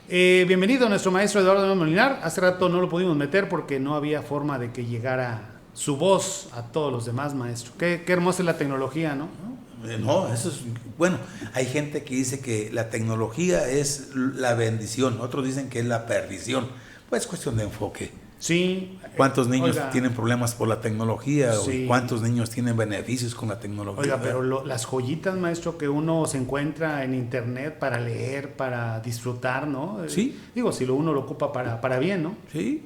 Bienvenido nuestro maestro Eduardo Molinar. Hace rato no lo pudimos meter porque no había forma de que llegara su voz a todos los demás, maestro. Qué hermosa es la tecnología, ¿no? No, eso es, bueno, hay gente que dice que la tecnología es la bendición, otros dicen que es la perdición. Pues es cuestión de enfoque. Sí. ¿Cuántos niños tienen problemas por la tecnología? Sí. ¿O cuántos niños tienen beneficios con la tecnología? Oiga, pero las joyitas, maestro, que uno se encuentra en internet para leer, para disfrutar, ¿no? Sí. Digo, si uno lo ocupa para bien, ¿no? Sí,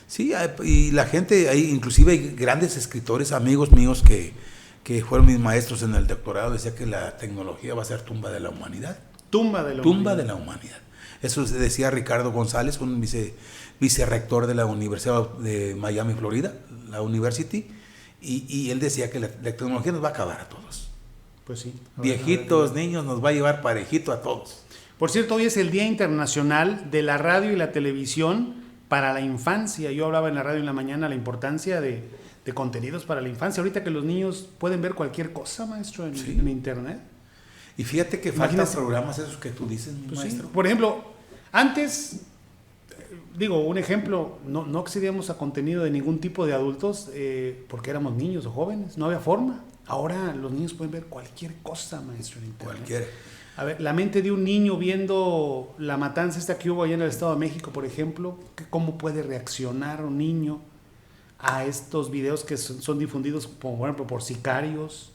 sí, y la gente, inclusive hay grandes escritores, amigos míos que fueron mis maestros en el doctorado, decía que la tecnología va a ser tumba de la humanidad. Tumba de la humanidad. Eso decía Ricardo González, un vicerrector de la Universidad de Miami, Florida, la University, y él decía que la tecnología nos va a acabar a todos. Pues sí. Viejitos, niños, nos va a llevar parejito a todos. Por cierto, hoy es el Día Internacional de la Radio y la Televisión para la Infancia. Yo hablaba en la radio en la mañana la importancia de contenidos para la infancia. Ahorita que los niños pueden ver cualquier cosa, maestro, en internet. Y fíjate que faltan programas esos que tú dices, mi maestro. Sí. Por ejemplo, antes, digo, un ejemplo, no accedíamos a contenido de ningún tipo de adultos porque éramos niños o jóvenes, no había forma. Ahora los niños pueden ver cualquier cosa, maestro, en internet. Cualquiera. A ver, la mente de un niño viendo la matanza esta que hubo allá en el Estado de México, por ejemplo, ¿cómo puede reaccionar un niño a estos videos que son difundidos, por ejemplo, por sicarios,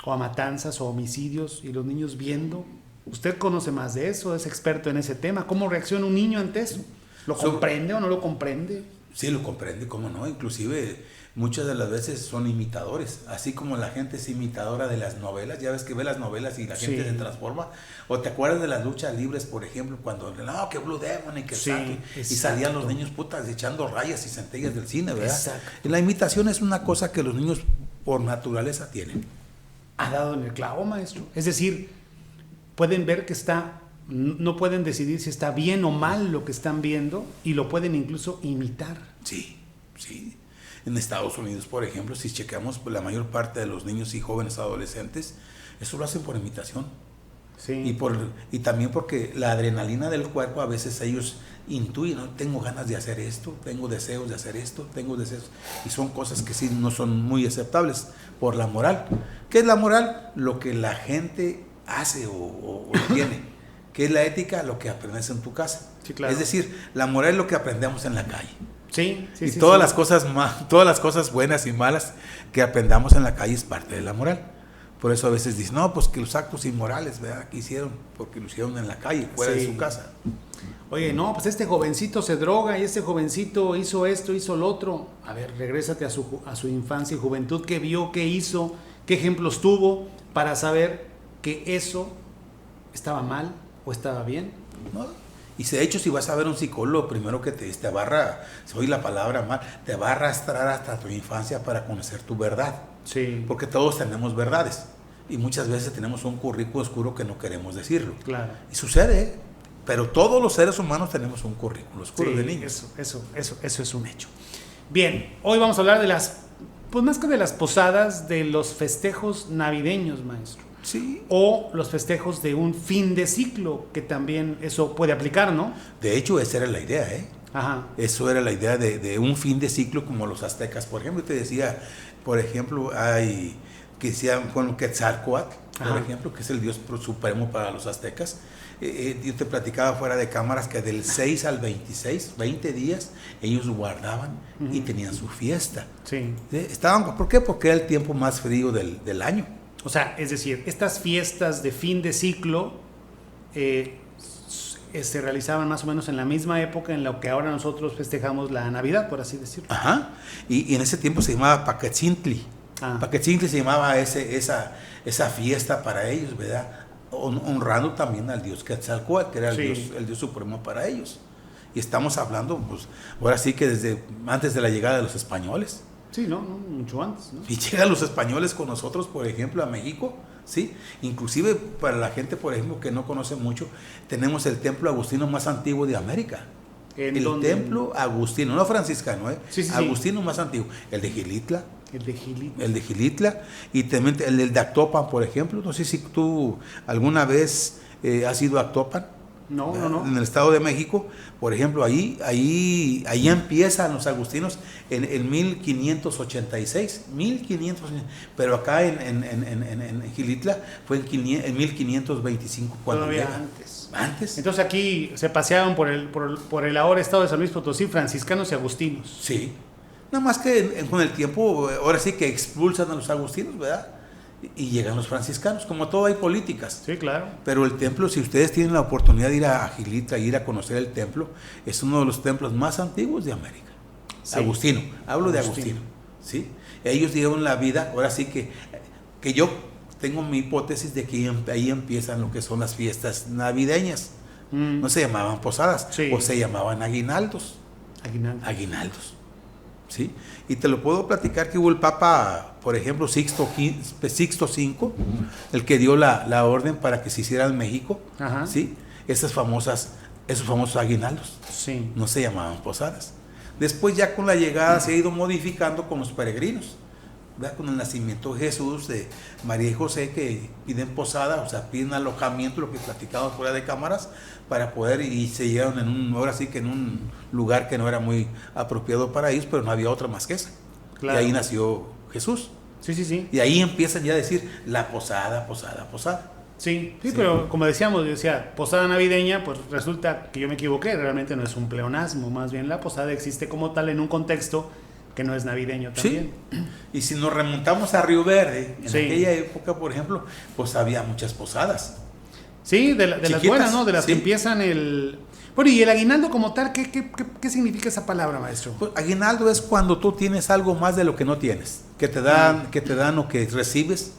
o a matanzas o homicidios, y los niños viendo? Usted conoce más de eso, es experto en ese tema. ¿Cómo reacciona un niño ante eso? ¿Lo comprende o no lo comprende? Sí, lo comprende, cómo no. Inclusive muchas de las veces son imitadores, así como la gente es imitadora de las novelas. Ya ves que ve las novelas y la gente se transforma. O te acuerdas de las luchas libres, por ejemplo, cuando no, que Blue Demon y que y salían los niños putas echando rayas y centellas del cine, ¿verdad? Exacto. Y la imitación es una cosa que los niños por naturaleza tienen. Ha dado en el clavo, maestro. Es decir, pueden ver que no pueden decidir si está bien o mal lo que están viendo y lo pueden incluso imitar. Sí, sí. En Estados Unidos, por ejemplo, si checamos, la mayor parte de los niños y jóvenes adolescentes, eso lo hacen por imitación. Sí. Y también porque la adrenalina del cuerpo, a veces ellos intuyen, ¿no? Tengo ganas de hacer esto, tengo deseos de hacer esto, tengo deseos. Y son cosas que sí no son muy aceptables por la moral. ¿Qué es la moral? Lo que la gente hace o tiene. ¿Qué es la ética? Lo que aprendes en tu casa. Sí, claro. Es decir, la moral es lo que aprendemos en la calle. Sí, y todas las cosas buenas y malas que aprendamos en la calle es parte de la moral. Por eso a veces dicen, no, pues que los actos inmorales, ¿verdad? Que hicieron, porque lo hicieron en la calle, fuera de su casa. Oye, no, pues este jovencito se droga y este jovencito hizo esto, hizo lo otro. A ver, regrésate a su infancia y juventud. ¿Qué vio? ¿Qué hizo? ¿Qué ejemplos tuvo para saber que eso estaba mal o estaba bien? ¿No? Y de hecho, si vas a ver un psicólogo, primero que te va a, soy la palabra mal, te va a arrastrar hasta tu infancia para conocer tu verdad. Sí. Porque todos tenemos verdades. Y muchas veces tenemos un currículo oscuro que no queremos decirlo. Claro. Y sucede, pero todos los seres humanos tenemos un currículo oscuro de niños. Eso es un hecho. Bien, hoy vamos a hablar de pues más que de las posadas, de los festejos navideños, maestro. Sí. O los festejos de un fin de ciclo, que también eso puede aplicar, ¿no? De hecho, esa era la idea, ¿eh? Ajá. Eso era la idea de un fin de ciclo como los aztecas. Por ejemplo, te decía, por ejemplo, hay que decían, bueno, Quetzalcóatl, por ejemplo, que es el dios supremo para los aztecas. Yo te platicaba fuera de cámaras que del 6 al 26, 20 días, ellos guardaban y tenían su fiesta. Sí. ¿Por qué? Porque era el tiempo más frío del año. O sea, es decir, estas fiestas de fin de ciclo se realizaban más o menos en la misma época en la que ahora nosotros festejamos la Navidad, por así decirlo. Ajá. Y en ese tiempo se llamaba Pacatzintli. Pacatzintli se llamaba esa fiesta para ellos, ¿verdad? Honrando también al dios Quetzalcóatl, que era el dios supremo para ellos. Y estamos hablando, pues, ahora sí que desde antes de la llegada de los españoles. Sí, no, mucho antes, ¿no? Y llegan los españoles con nosotros, por ejemplo, a México, ¿sí? Inclusive para la gente, por ejemplo, que no conoce mucho, tenemos el templo agustino más antiguo de América. El templo agustino, no franciscano, agustino más antiguo. El de Xilitla. El de Xilitla. Y también el de Actopan, por ejemplo. No sé si tú alguna vez has ido a Actopan. No, no, no. En el Estado de México, por ejemplo, ahí empiezan los agustinos en 1586, pero acá en Gilitla fue en 1525 cuando Todavía llega. Antes. Entonces aquí se paseaban por el ahora estado de San Luis Potosí, franciscanos y agustinos. Sí. Nada más que con el tiempo, ahora sí que expulsan a los agustinos, ¿verdad? Y llegan los franciscanos, como todo hay políticas. Sí, claro. Pero el templo, si ustedes tienen la oportunidad de ir a Gilitla, ir a conocer el templo, es uno de los templos más antiguos de América. Sí. Agustino, hablo de Agustino. ¿Sí? Ellos dieron la vida, ahora sí que yo tengo mi hipótesis de que ahí empiezan lo que son las fiestas navideñas. No se llamaban posadas, sí, o se llamaban aguinaldos. Aguinaldos. ¿Sí? Y te lo puedo platicar que hubo el Papa, por ejemplo, Sixto V, el que dio la orden para que se hiciera en México. Ajá. ¿Sí? esos famosos aguinaldos. Sí. No se llamaban posadas. Después ya con la llegada se ha ido modificando con los peregrinos, ¿verdad? Con el nacimiento de Jesús, de María y José, que piden posada, o sea, piden alojamiento, lo que platicamos fuera de cámaras, para poder, y se llegaron ahora sí que en un lugar que no era muy apropiado para ellos, pero no había otra más que esa. Claro. Y ahí nació Jesús. Sí, sí, sí. Y ahí empiezan ya a decir la posada. Sí, pero como decíamos, posada navideña, pues resulta que yo me equivoqué, realmente no es un pleonasmo, más bien la posada existe como tal en un contexto que no es navideño también. Sí. Y si nos remontamos a Río Verde, en aquella época, por ejemplo, pues había muchas posadas. Sí, de las buenas, ¿no? De las que empiezan el... Bueno, y el aguinaldo como tal, ¿qué significa esa palabra, maestro? Pues aguinaldo es cuando tú tienes algo más de lo que no tienes, que te dan o que recibes,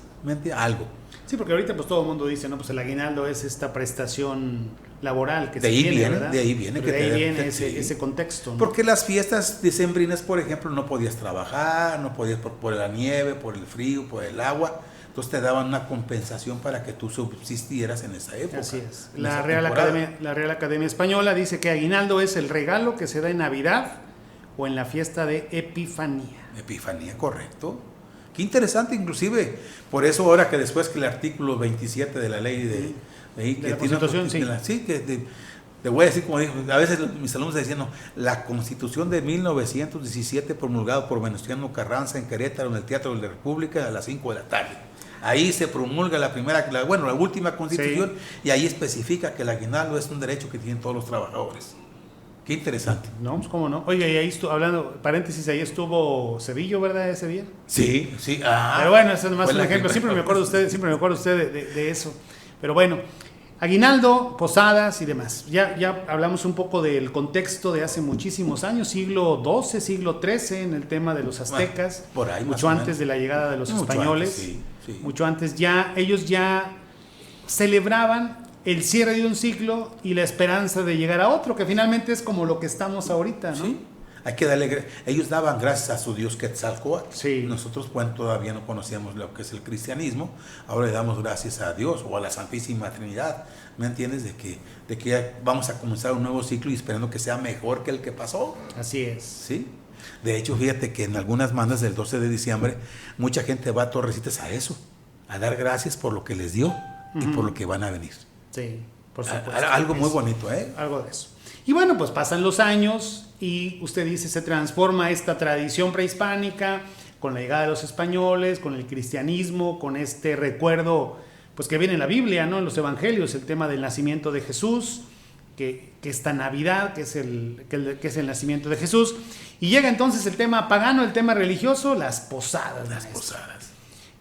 algo. Sí, porque ahorita pues todo el mundo dice, no, pues el aguinaldo es esta prestación laboral que de ahí viene. De ahí viene ese contexto, ¿no? Porque las fiestas decembrinas, por ejemplo, no podías trabajar, no podías por la nieve, por el frío, por el agua. Entonces te daban una compensación para que tú subsistieras en esa época. Así es. La Real Academia Española dice que aguinaldo es el regalo que se da en Navidad o en la fiesta de Epifanía. Epifanía, correcto. Qué interesante, inclusive, por eso ahora que después que el artículo 27 de la ley de la Constitución, te voy a decir, como dijo, a veces mis alumnos decían, no, la Constitución de 1917 promulgada por Venustiano Carranza en Querétaro, en el Teatro de la República, a las 5 de la tarde. Ahí se promulga la última Constitución, y ahí especifica que el aguinaldo es un derecho que tienen todos los trabajadores. Qué interesante. No, pues cómo no. Oiga, y ahí hablando, paréntesis, ahí estuvo Cedillo, ¿verdad? Ese día. Sí. Pero bueno, ese es nomás un ejemplo. Siempre me acuerdo usted de eso. Pero bueno, aguinaldo, posadas y demás. Ya hablamos un poco del contexto de hace muchísimos años, siglo XII, siglo XIII, en el tema de los aztecas. Por ahí, mucho antes de la llegada de los españoles. Antes, mucho antes ellos ya celebraban el cierre de un ciclo y la esperanza de llegar a otro, que finalmente es como lo que estamos ahorita, ¿no? Sí, hay que darle ellos daban gracias a su Dios Quetzalcóatl. Sí. Nosotros, todavía no conocíamos lo que es el cristianismo, ahora le damos gracias a Dios o a la Santísima Trinidad, ¿me entiendes? De que ya vamos a comenzar un nuevo ciclo y esperando que sea mejor que el que pasó. Así es. Sí. De hecho, fíjate que en algunas mandas del 12 de diciembre, mucha gente va a Torrecitas a eso, a dar gracias por lo que les dio y por lo que van a venir. Sí, por supuesto. Algo muy bonito, ¿eh? Algo de eso. Y bueno, pues pasan los años y usted dice, se transforma esta tradición prehispánica con la llegada de los españoles, con el cristianismo, con este recuerdo, pues que viene en la Biblia, ¿no? En los evangelios, el tema del nacimiento de Jesús, que esta Navidad, que es el nacimiento de Jesús. Y llega entonces el tema pagano, el tema religioso, las posadas. Las posadas.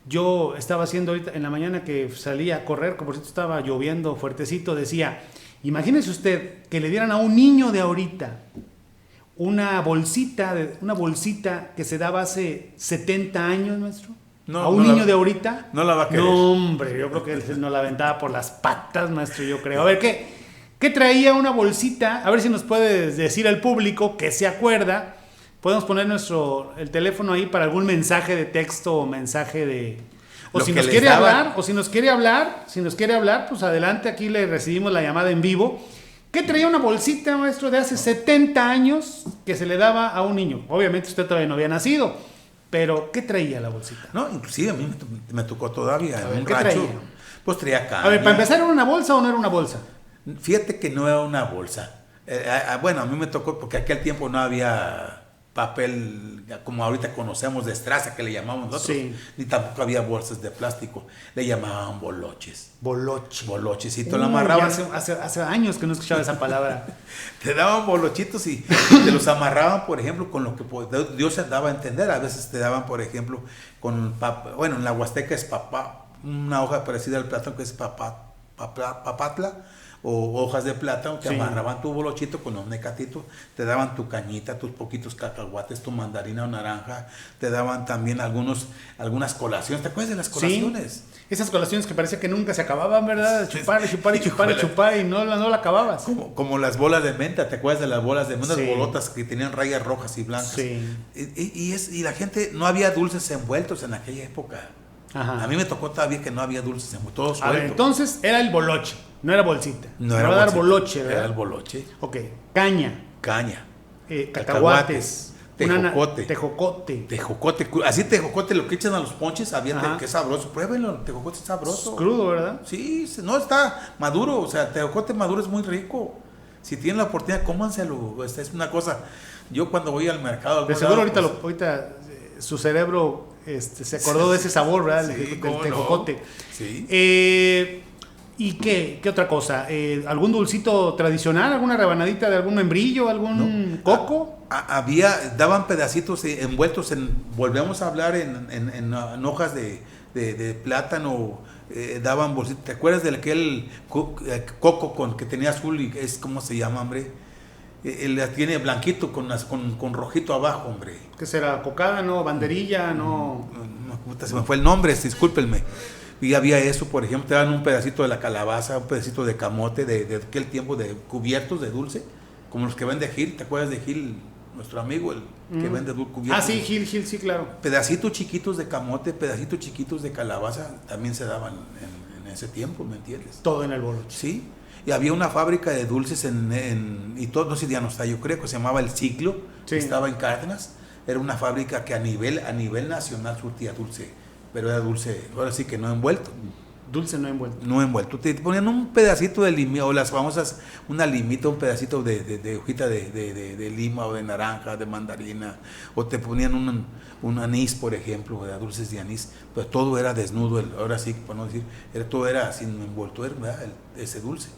Yo estaba haciendo ahorita en la mañana que salí a correr, como por cierto estaba lloviendo fuertecito, decía, imagínese usted que le dieran a un niño de ahorita una bolsita que se daba hace 70 años, maestro. A un niño de ahorita. No la va a querer. No, hombre, yo creo que nos la aventaba por las patas, maestro, yo creo. A ver, ¿qué traía una bolsita? A ver si nos puede decir al público que se acuerda. Podemos poner el teléfono ahí para algún mensaje de texto o mensaje de... O si nos quiere hablar, pues adelante, aquí le recibimos la llamada en vivo. ¿Qué traía una bolsita, maestro, de hace 70 años que se le daba a un niño? Obviamente usted todavía no había nacido, pero ¿qué traía la bolsita? No, inclusive a mí me tocó todavía a ver, en un ¿qué rancho. Traía? Pues traía caña. A ver, para empezar, ¿era una bolsa o no era una bolsa? Fíjate que no era una bolsa. Bueno, a mí me tocó porque aquel tiempo no había papel como ahorita conocemos de estraza, que le llamamos nosotros, Sí. ni tampoco había bolsas de plástico. Le llamaban boloches. Boloche. Boloches. Y te lo amarraban. Hace años que no escuchaba esa palabra. Te daban bolochitos y te los amarraban, por ejemplo, con lo que Dios se daba a entender. A veces te daban, por ejemplo, bueno, en la Huasteca es una hoja parecida al plátano que es papatla, o hojas de plátano, te Sí. amarraban tu bolochito con un mecatito, te daban tu cañita, tus poquitos cacahuates, tu mandarina o naranja, te daban también algunas colaciones. ¿Te acuerdas de las colaciones? Sí. Esas colaciones que parecía que nunca se acababan, ¿verdad? Chupar y chupar y Híjole. chupar y chupar y no la acababas. Como las bolas de menta, ¿te acuerdas de las bolas de menta? Sí. Unas bolotas que tenían rayas rojas y blancas. Sí. Y la gente, no había dulces envueltos en aquella época. Ajá. A mí me tocó todavía que no había dulces envueltos, todo A suelto. ver, entonces era el boloche, no era bolsita. No Me era va a dar bolsita, boloche, ¿verdad? era el boloche. Ok, caña, Caña, cacahuates, tejocote. tejocote. Así tejocote, lo que echan a los ponches, Ajá. que es sabroso. Pruébenlo, el tejocote es sabroso. Crudo, ¿verdad? Sí, no está maduro, o sea, el tejocote maduro es muy rico. Si tienen la oportunidad, cómanselo. Es una cosa. Yo cuando voy al mercado, a De algún seguro lado, ahorita su cerebro se acordó de ese sabor, ¿verdad? Sí, Del cómo no. tejocote. Sí. ¿Y qué otra cosa? ¿Algún dulcito tradicional? ¿Alguna rebanadita de algún membrillo? ¿Algún coco? Daban pedacitos envueltos volvemos a hablar en hojas de plátano, daban bolsitas. ¿Te acuerdas de aquel coco que tenía azul y ¿cómo se llama, hombre? Tiene blanquito con rojito abajo, hombre. ¿Qué será? ¿Cocada? ¿No? ¿Banderilla? ¿No? Se me fue el nombre, discúlpenme. Y había eso, por ejemplo, te dan un pedacito de la calabaza, un pedacito de camote, de aquel tiempo de cubiertos de dulce, como los que vende Gil. ¿Te acuerdas de Gil, nuestro amigo, el que vende cubiertos? Ah, sí, Gil, sí, claro. Pedacitos chiquitos de camote, pedacitos chiquitos de calabaza, también se daban en ese tiempo, ¿me entiendes? Todo en el boloche. Sí. Y había una fábrica de dulces y todo, no sé si ya no está, yo creo que se llamaba El Ciclo, Sí. que estaba en Cárdenas. Era una fábrica que a nivel nacional surtía dulce, pero era dulce, ahora sí que no envuelto. Dulce no envuelto. No envuelto. Te ponían un pedacito de lima, o las famosas, una limita, un pedacito de hojita de lima o de naranja, de mandarina, o te ponían un anís, por ejemplo, de dulces de anís, pues todo era desnudo, ahora sí, por no decir, todo era sin envoltorio, ¿verdad? Ese dulce.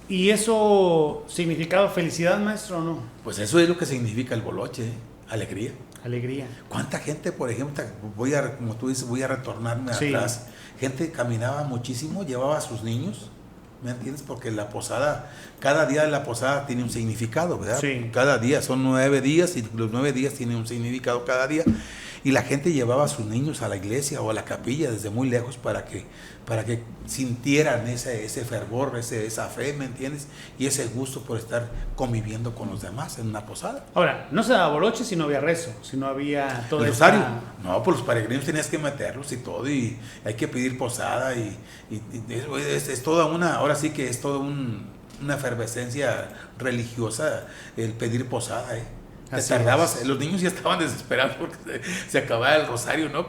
¿Y eso significaba felicidad, maestro, o no? Pues eso es lo que significa el boloche, alegría. Alegría. ¿Cuánta gente, por ejemplo, como tú dices, voy a retornarme Sí. atrás? Gente caminaba muchísimo, llevaba a sus niños, ¿me entiendes? Porque la posada, cada día de la posada tiene un significado, ¿verdad? Sí. Cada día, son 9 días y los 9 días tienen un significado cada día. Y la gente llevaba a sus niños a la iglesia o a la capilla desde muy lejos para que sintieran ese fervor, esa fe, ¿me entiendes? Y ese gusto por estar conviviendo con los demás en una posada. Ahora, no se daba boloche si no había rezo, si no había todo El rosario. No, pues los peregrinos tenías que meterlos y todo, y hay que pedir posada, y es toda ahora sí que es toda una efervescencia religiosa el pedir posada, Te Así tardabas, es. los niños ya estaban desesperados porque se acababa el rosario, ¿no?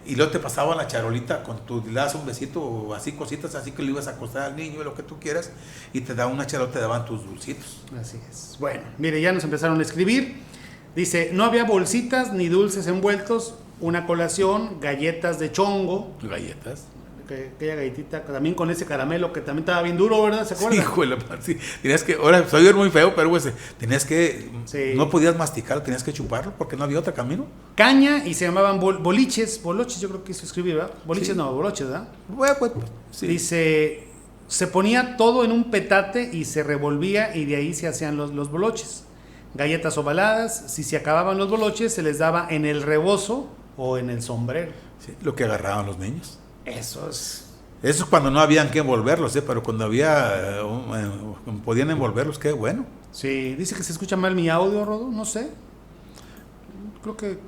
Y luego te pasaban la charolita le das un besito o así, cositas así que le ibas a acostar al niño, lo que tú quieras, y te daban una charolita, te daban tus dulcitos. Así es. Bueno, mire, ya nos empezaron a escribir. Dice, no había bolsitas ni dulces envueltos, una colación, galletas de chongo, Galletas. aquella galletita también con ese caramelo que también estaba bien duro, ¿verdad? ¿Se acuerdan? Sí, híjole, sí. Tenías que, ahora soy muy feo, pero pues tenías que, Sí. no podías masticarlo, tenías que chuparlo porque no había otro camino. Caña y se llamaban boloches, yo creo que hizo escribir, ¿verdad? Boliches Sí. no, boloches, ¿verdad? Bueno, pues, sí. Dice, se ponía todo en un petate y se revolvía y de ahí se hacían los boloches. Galletas ovaladas, si se acababan los boloches se les daba en el rebozo o en el sombrero. Sí, lo que agarraban los niños. Eso es... Eso es cuando no habían que envolverlos, pero cuando podían envolverlos, qué bueno. Sí, dice que se escucha mal mi audio, Rodo, no sé. Creo que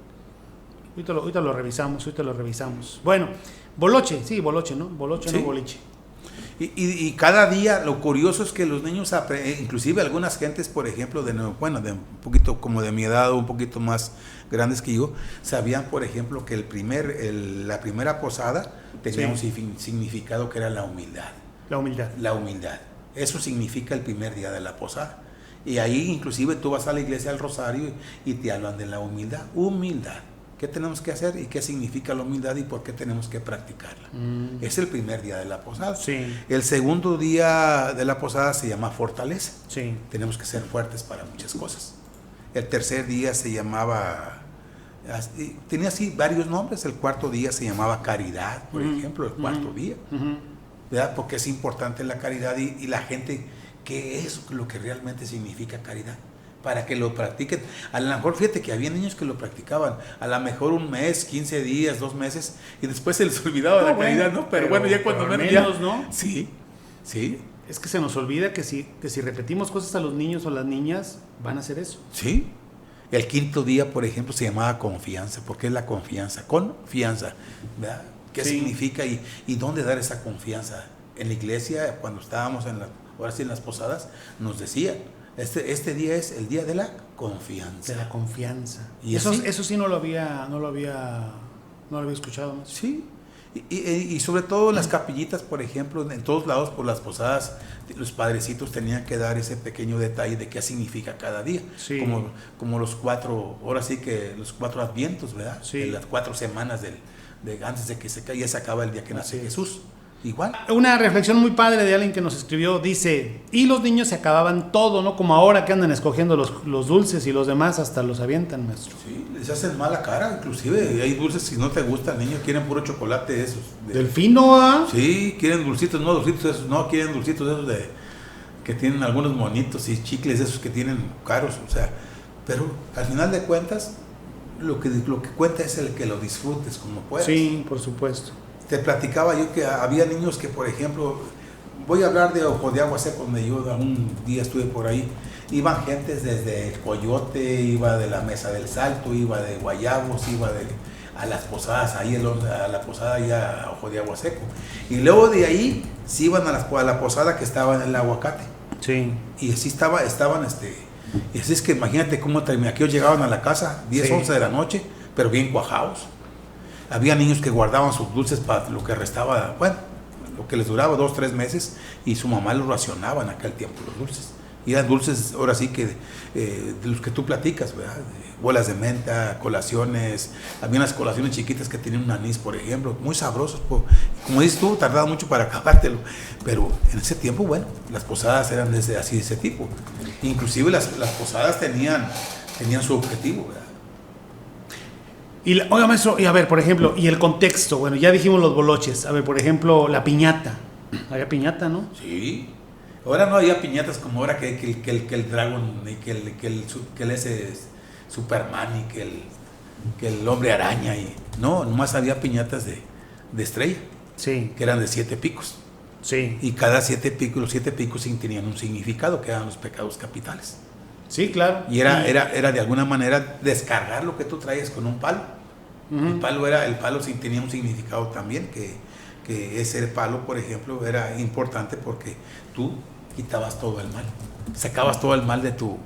ahorita lo revisamos. Bueno, boloche, sí, boloche, ¿no? Boloche, Sí. no boliche. Y cada día lo curioso es que los niños, inclusive algunas gentes, por ejemplo, de un poquito como de mi edad o un poquito más grandes que yo, sabían, por ejemplo, que la primera posada tenía Sí. un significado que era la humildad. La humildad. La humildad. Eso significa el primer día de la posada. Y ahí inclusive tú vas a la iglesia del Rosario y te hablan de la humildad. Humildad. ¿Qué tenemos que hacer y qué significa la humildad y por qué tenemos que practicarla? Es el primer día de la posada. Sí. El segundo día de la posada se llama fortaleza. Sí. Tenemos que ser fuertes para muchas cosas. El tercer día se llamaba, tenía así varios nombres. El cuarto día se llamaba caridad, por ejemplo, el cuarto día. ¿Verdad? Porque es importante la caridad y la gente, ¿qué es lo que realmente significa caridad? Para que lo practiquen. A lo mejor, fíjate que había niños que lo practicaban, a lo mejor un mes, 15 días, 2 meses, y después se les olvidaba la caridad, ¿no? Pero bueno, ya cuando menos ya, ¿no? Sí, sí. Es que se nos olvida que si repetimos cosas a los niños o las niñas, van a hacer eso. Sí. El quinto día, por ejemplo, se llamaba confianza. ¿Por qué es la confianza? Confianza, ¿verdad? ¿Qué significa y dónde dar esa confianza? En la iglesia, cuando estábamos ahora sí en las posadas, nos decían, este día es el día de la confianza. De la confianza. Y eso así, sí no lo había escuchado. Sí. Y sobre todo en las capillitas, por ejemplo, en todos lados por las posadas, los padrecitos tenían que dar ese pequeño detalle de qué significa cada día. Sí. Como los 4, ahora sí que los 4 advientos, ¿verdad? Sí. De las 4 semanas antes de que ya se acaba el día que nace Jesús. Igual. Una reflexión muy padre de alguien que nos escribió, dice, y los niños se acababan todo, ¿no? Como ahora que andan escogiendo los dulces y los demás hasta los avientan, maestro. Sí, les hacen mala cara, inclusive hay dulces si no te gustan, niños quieren puro chocolate de esos. ¿Delfino, ah? Sí, quieren dulcitos esos, quieren dulcitos esos que tienen algunos monitos y chicles esos que tienen caros, o sea, pero al final de cuentas, lo que cuenta es el que lo disfrutes como puedas. Sí, por supuesto. Te platicaba yo que había niños que, por ejemplo, voy a hablar de Ojo de Agua Seco, donde yo un día estuve por ahí, iban gentes desde el Coyote, iba de la Mesa del Salto, iba de Guayabos, iba a las posadas, ahí a la posada allá a Ojo de Agua Seco. Y luego de ahí sí iban a la posada que estaba en el Aguacate. Sí. Y así estaban, y así es que imagínate cómo aquellos llegaban a la casa, 10, 11 de la noche, pero bien cuajados. Había niños que guardaban sus dulces para lo que restaba, bueno, lo que les duraba 2, 3 meses, y su mamá los racionaba en aquel tiempo los dulces. Y eran dulces, ahora sí que de los que tú platicas, ¿verdad? Bolas de menta, colaciones, había unas colaciones chiquitas que tenían un anís, por ejemplo, muy sabrosos. Como dices tú, tardaba mucho para acabártelo, pero en ese tiempo, bueno, las posadas eran de ese tipo. Inclusive las posadas tenían su objetivo, ¿verdad? Oiga, maestro, y a ver, por ejemplo, y el contexto, bueno, ya dijimos los boloches, a ver, por ejemplo, la piñata. Había piñata, ¿no? Sí. Ahora no había piñatas como ahora que el Dragon y que el ese Superman y que el Hombre Araña. No, nomás había piñatas de estrella. Sí. Que eran de 7 picos. Sí. Y cada 7 picos, los 7 picos tenían un significado, que eran los pecados capitales. Sí, claro. Y era de alguna manera descargar lo que tú traías con un palo. El palo sí tenía un significado también, que ese palo, por ejemplo, era importante porque tú quitabas todo el mal, sacabas todo el mal de tu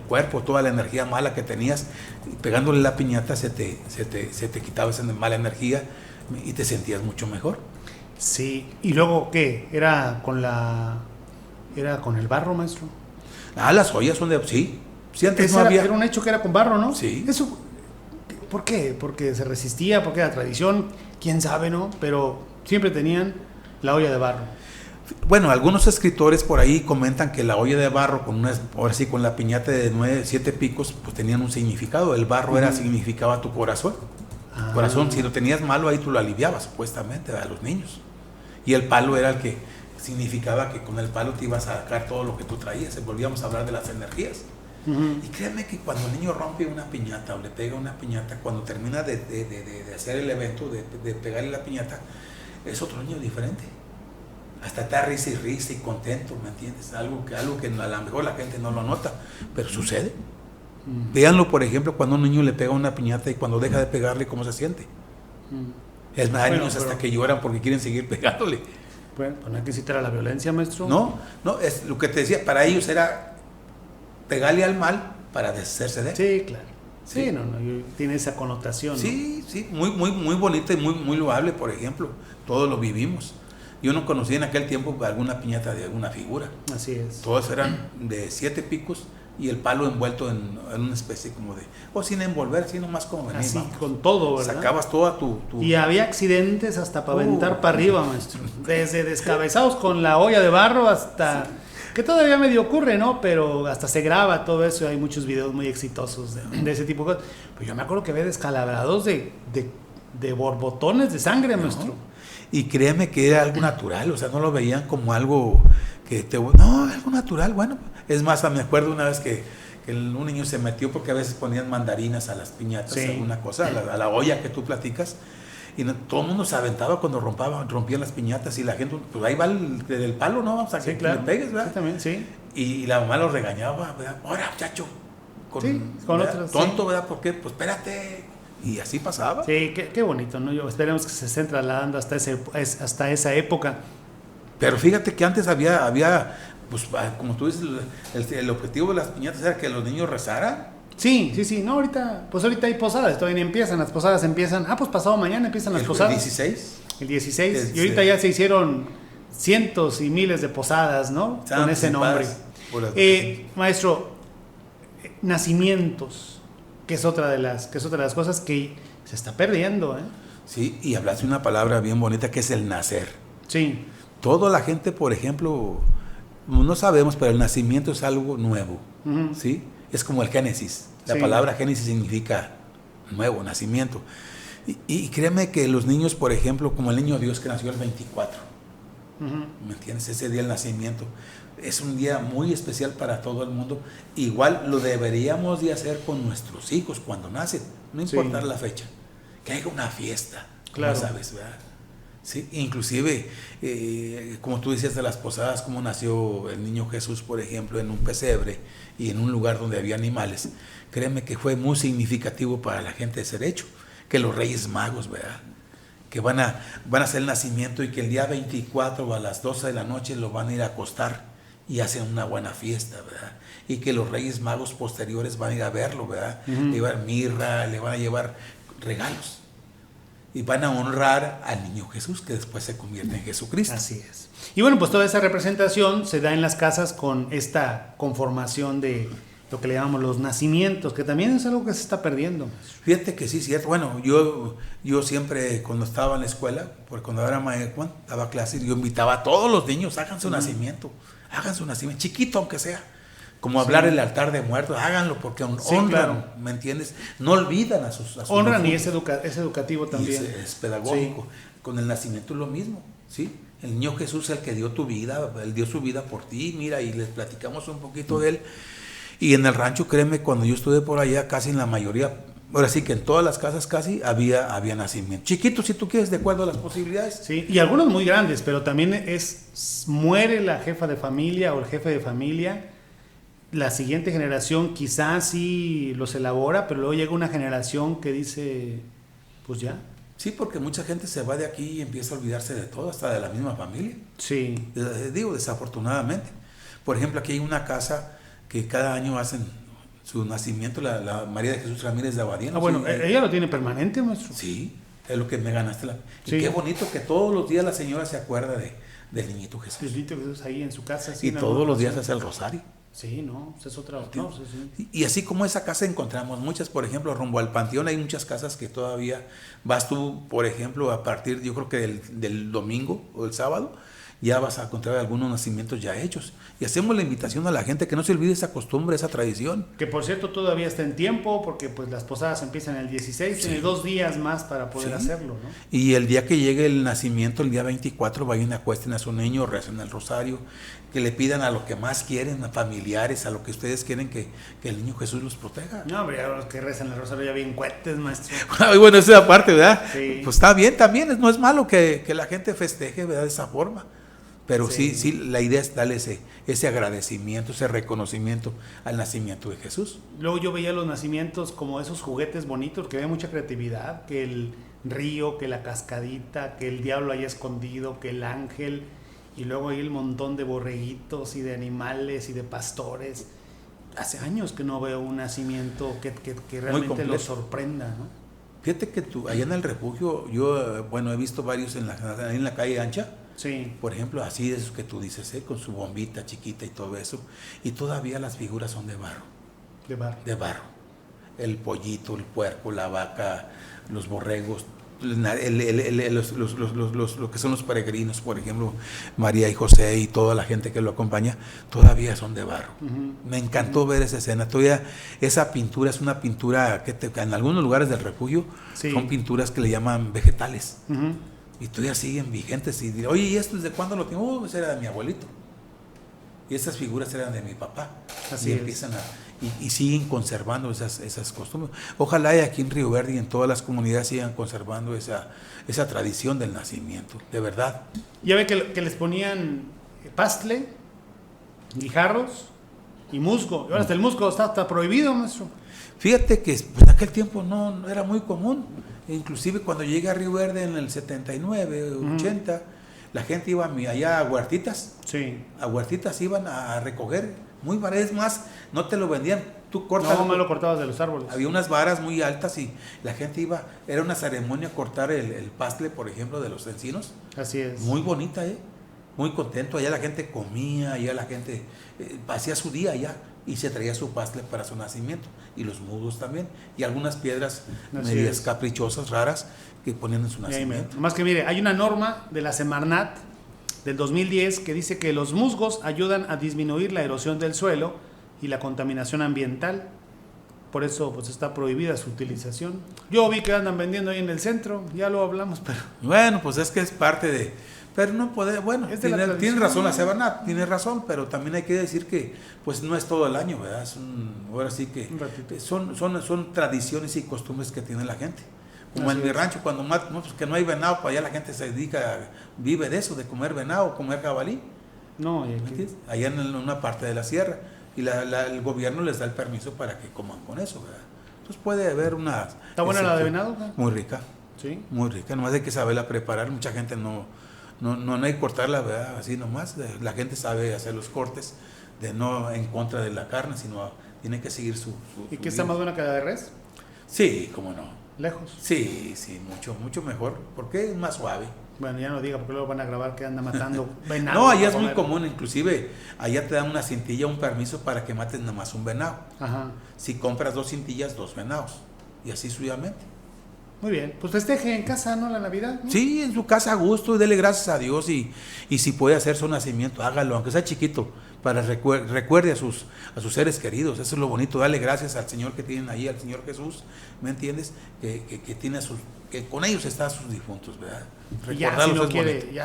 cuerpo, toda la energía mala que tenías, y pegándole la piñata se te quitaba esa mala energía y te sentías mucho mejor. Sí, y luego, ¿qué? ¿Era con el barro, maestro? Las ollas son de... Sí, antes no había... Era un hecho que era con barro, ¿no? Sí. Eso, ¿por qué? Porque se resistía, porque era tradición, quién sabe, ¿no? Pero siempre tenían la olla de barro. Bueno, algunos escritores por ahí comentan que la olla de barro, ahora sí, con la piñata de 7 picos, pues tenían un significado. El barro significaba tu corazón. Corazón, si lo tenías malo, ahí tú lo aliviabas, supuestamente, a los niños. Y el palo era el que significaba que con el palo te ibas a sacar todo lo que tú traías. Volvíamos a hablar de las energías. Y créanme que cuando el niño rompe una piñata o le pega una piñata, cuando termina de hacer el evento, de pegarle la piñata, es otro niño diferente. Hasta está risa y contento, ¿me entiendes? Algo que a lo mejor la gente no lo nota, pero sucede. Véanlo, por ejemplo, cuando un niño le pega una piñata y cuando deja de pegarle, ¿cómo se siente? Es más, hay niños hasta que lloran porque quieren seguir pegándole. Bueno, pues no hay que citar a la violencia, maestro. No, es lo que te decía, para ellos era pegarle al mal para deshacerse de él. Sí, claro. Sí, no, tiene esa connotación. Sí, ¿no? Sí, muy bonita y muy loable, por ejemplo. Todos lo vivimos. Yo no conocía en aquel tiempo alguna piñata de alguna figura. Así es. Todas eran de 7 picos y el palo envuelto en una especie como de, o sin envolver, sino más como venir. Así, vamos. con todo, ¿verdad? Sacabas toda tu... Y había accidentes hasta para aventar para arriba, maestro. Desde descabezados con la olla de barro hasta... Que todavía medio ocurre, ¿no? Pero hasta se graba todo eso. Hay muchos videos muy exitosos de ese tipo de cosas. Pues yo me acuerdo que había descalabrados de borbotones de sangre, maestro. Y créeme que era algo natural, o sea, no lo veían como algo que no, algo natural, bueno. Es más, me acuerdo una vez que un niño se metió porque a veces ponían mandarinas a las piñatas, alguna cosa, a la olla que tú platicas. Y todo el mundo se aventaba cuando rompían las piñatas y la gente, pues ahí va el palo, ¿no? Vamos a que le pegues, ¿verdad? Sí, también, sí. Y la mamá lo regañaba, ¿verdad? Ahora, muchacho. Con otros. Tonto, sí. ¿verdad? ¿Por qué? Pues espérate. Y así pasaba. Sí, qué bonito, ¿no? Esperemos que se estén trasladando hasta esa época. Pero fíjate que antes había pues como tú dices, el objetivo de las piñatas era que los niños rezaran. Sí, no, ahorita hay posadas, todavía ni empiezan, las posadas empiezan, pues pasado mañana empiezan las posadas. ¿El 16? El 16, y ahorita ya se hicieron cientos y miles de posadas, ¿no? Con ese nombre. Maestro, nacimientos, que es otra de las cosas que se está perdiendo, ¿eh? Sí, y hablaste una palabra bien bonita que es el nacer. Sí. Toda la gente, por ejemplo, no sabemos, pero el nacimiento es algo nuevo, ¿sí? Es como el Génesis. La palabra Génesis significa nuevo, nacimiento. Y créeme que los niños, por ejemplo, como el niño Dios que nació el 24, ¿me entiendes? Ese día del nacimiento es un día muy especial para todo el mundo. Igual lo deberíamos de hacer con nuestros hijos cuando nacen, no importa la fecha. Que haya una fiesta, claro. ¿Sabes, verdad? Sí, inclusive, como tú decías de las posadas, como nació el niño Jesús, por ejemplo, en un pesebre y en un lugar donde había animales, créeme que fue muy significativo para la gente de ser hecho, que los Reyes Magos, ¿verdad? Que van a hacer el nacimiento y que el día 24 a las 12 de la noche lo van a ir a acostar y hacen una buena fiesta, ¿verdad? Y que los Reyes Magos posteriores van a ir a verlo, ¿verdad? Le llevar mirra, le van a llevar regalos. Y van a honrar al niño Jesús, que después se convierte en Jesucristo. Así es. Y bueno, pues toda esa representación se da en las casas con esta conformación de lo que le llamamos los nacimientos, que también es algo que se está perdiendo. Fíjate que sí, cierto. Bueno, yo siempre cuando estaba en la escuela, porque cuando era maestro, daba clases, yo invitaba a todos los niños, hagan su nacimiento, chiquito aunque sea. Como hablar el altar de muertos, háganlo porque honran, claro. ¿Me entiendes? No olvidan a sus honran y es educativo también. Y es pedagógico. Sí. Con el nacimiento es lo mismo, ¿sí? El niño Jesús es el que dio tu vida, Él dio su vida por ti, mira, y les platicamos un poquito de Él. Y en el rancho, créeme, cuando yo estuve por allá, casi en la mayoría, ahora sí que en todas las casas casi había nacimiento. Chiquitos, si tú quieres, de acuerdo a las posibilidades. Sí, y algunos muy grandes, pero también muere la jefa de familia o el jefe de familia. La siguiente generación quizás sí los elabora, pero luego llega una generación que dice, pues ya. Sí, porque mucha gente se va de aquí y empieza a olvidarse de todo, hasta de la misma familia. Sí. Digo, desafortunadamente. Por ejemplo, aquí hay una casa que cada año hacen su nacimiento, la María de Jesús Ramírez de Abadía. Ah, bueno, ella lo tiene permanente, maestro. Sí, es lo que me ganaste. Sí. Y qué bonito que todos los días la señora se acuerda del niñito Jesús. El niñito Jesús ahí en su casa. Y todos los días hace el rosario. Sí, no, es otra. No, sí. Y así como esa casa encontramos muchas, por ejemplo, rumbo al Panteón hay muchas casas que todavía vas tú, por ejemplo, a partir, yo creo que del domingo o el sábado, ya vas a encontrar algunos nacimientos ya hechos. Y hacemos la invitación a la gente que no se olvide esa costumbre, esa tradición. Que por cierto todavía está en tiempo, porque pues las posadas empiezan el 16, tiene 2 días más para poder hacerlo, ¿no? Y el día que llegue el nacimiento, el día 24, vayan a acuesten a su niño, recen el rosario, que le pidan a lo que más quieren, a familiares, a lo que ustedes quieren que el niño Jesús los proteja. No, hombre, ya los que rezan el rosario ya bien cuetes, maestro. Bueno, esa es la parte, ¿verdad? Sí. Pues está bien también, no es malo que la gente festeje, ¿verdad? De esa forma. Pero sí, la idea es darle ese agradecimiento, ese reconocimiento al nacimiento de Jesús. Luego yo veía los nacimientos como esos juguetes bonitos, que había mucha creatividad, que el río, que la cascadita, que el diablo ahí escondido, que el ángel, y luego hay el montón de borreguitos y de animales y de pastores. Hace años que no veo un nacimiento que realmente lo sorprenda, ¿no? Fíjate que allá en el refugio, yo, he visto varios en la calle ancha. Sí. Por ejemplo, así de esos que tú dices, con su bombita chiquita y todo eso. Y todavía las figuras son de barro. De barro. De barro. El pollito, el puerco, la vaca, los borregos, lo que son los peregrinos, por ejemplo, María y José y toda la gente que lo acompaña, todavía son de barro. Me encantó ver esa escena. Todavía esa pintura es una pintura que en algunos lugares del refugio son pinturas que le llaman vegetales. Y todavía siguen vigentes. Y diré, oye, ¿y esto desde cuándo lo tengo? Pues era de mi abuelito. Y esas figuras eran de mi papá. Así y es. Empiezan y siguen conservando esas costumbres. Ojalá y aquí en Río Verde y en todas las comunidades sigan conservando esa tradición del nacimiento, de verdad. Ya ve que les ponían pastle, guijarros y musgo. Y ahora hasta el musgo está prohibido, maestro. Fíjate que en aquel tiempo no era muy común. Inclusive cuando llegué a Río Verde en el 79, 80, la gente iba allá a huertitas. Sí. A huertitas iban a recoger muy barato. Es más, no te lo vendían. Tú cortas. No, me lo cortabas de los árboles. Había unas varas muy altas y la gente iba. Era una ceremonia cortar el pastle, por ejemplo, de los encinos. Así es. Muy bonita, muy contento. Allá la gente comía, allá la gente hacía su día allá y se traía su pastle para su nacimiento. Y los musgos también. Y algunas piedras medias caprichosas, raras, que ponían en su nacimiento. Más que mire, hay una norma de la Semarnat del 2010 que dice que los musgos ayudan a disminuir la erosión del suelo y la contaminación ambiental. Por eso pues está prohibida su utilización. Yo vi que andan vendiendo ahí en el centro, ya lo hablamos, pero... Bueno, pues es que es parte de... Pero no puede, bueno, tiene razón la Semarnat, tiene razón, pero también hay que decir que pues no es todo el año, ¿verdad? Ahora sí que son tradiciones y costumbres que tiene la gente. Como en mi rancho, cuando pues que no hay venado, para allá la gente se dedica, vive de eso, de comer venado, comer jabalí. No, ¿y aquí? Allá en una parte de la sierra. Y el gobierno les da el permiso para que coman con eso, ¿verdad? Entonces puede haber una... ¿Está buena la de venado? Muy rica. Sí. Muy rica, nomás hay que saberla preparar. Mucha gente no hay que cortarla, ¿verdad? Así nomás. La gente sabe hacer los cortes, no en contra de la carne, sino tiene que seguir su ¿Y qué está más buena que la de res? Sí, cómo no. Lejos. Sí, mucho mejor, porque es más suave. Bueno, ya no diga, porque luego van a grabar que anda matando venado. No, allá es muy común, inclusive allá te dan una cintilla, un permiso para que mates nada más un venado. Ajá. Si compras 2 cintillas, 2 venados, y así sucesivamente. Muy bien, pues festeje en casa, ¿no? La Navidad, ¿no? Sí, en su casa a gusto, dele gracias a Dios y si puede hacer su nacimiento, hágalo, aunque sea chiquito, para recuerde a sus seres queridos. Eso es lo bonito, dale gracias al Señor que tienen ahí, al Señor Jesús, ¿me entiendes? Que tiene que con ellos están sus difuntos, ¿verdad?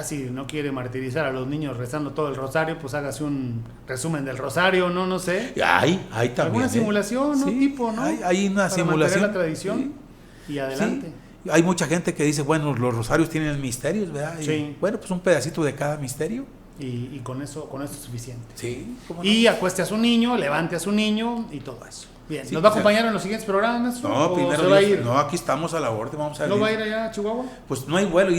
Si no quiere martirizar a los niños rezando todo el rosario, pues hágase un resumen del rosario, no sé. Hay también. Alguna simulación, ¿no? Sí, Tipo, ¿no? Hay una para simulación. La tradición y adelante. Sí. Hay mucha gente que dice, bueno, los rosarios tienen misterios, ¿verdad? Sí. Bueno, pues un pedacito de cada misterio. Y con eso es suficiente. Sí. ¿Cómo no? Y acueste a su niño, levante a su niño y todo eso. Bien, Sí, ¿nos va a acompañar en los siguientes programas? No, primero se va a ir? No, aquí estamos a la orden, vamos a ver. ¿No va a ir allá a Chihuahua? Pues no hay vuelo,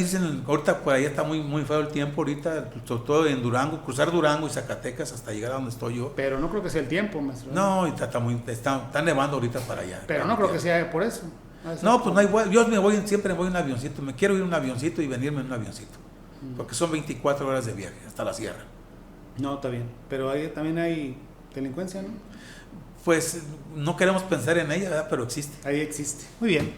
ahorita por ahí está muy feo el tiempo ahorita, sobre todo en Durango, cruzar Durango y Zacatecas hasta llegar a donde estoy yo. Pero no creo que sea el tiempo, maestro. No, está nevando ahorita para allá. Pero no creo que sea por eso. No, pues no hay vuelo, yo siempre me voy en un avioncito, me quiero ir en un avioncito y venirme en un avioncito, porque son 24 horas de viaje hasta la sierra. No, está bien, pero ahí también hay delincuencia, ¿no? Pues no queremos pensar en ella, ¿verdad? Pero existe. Ahí existe. Muy bien.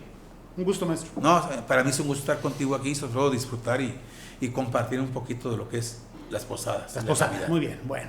Un gusto, maestro. No, para mí es un gusto estar contigo aquí, sobre todo disfrutar y compartir un poquito de lo que es las posadas. Las posadas, muy bien. Bueno.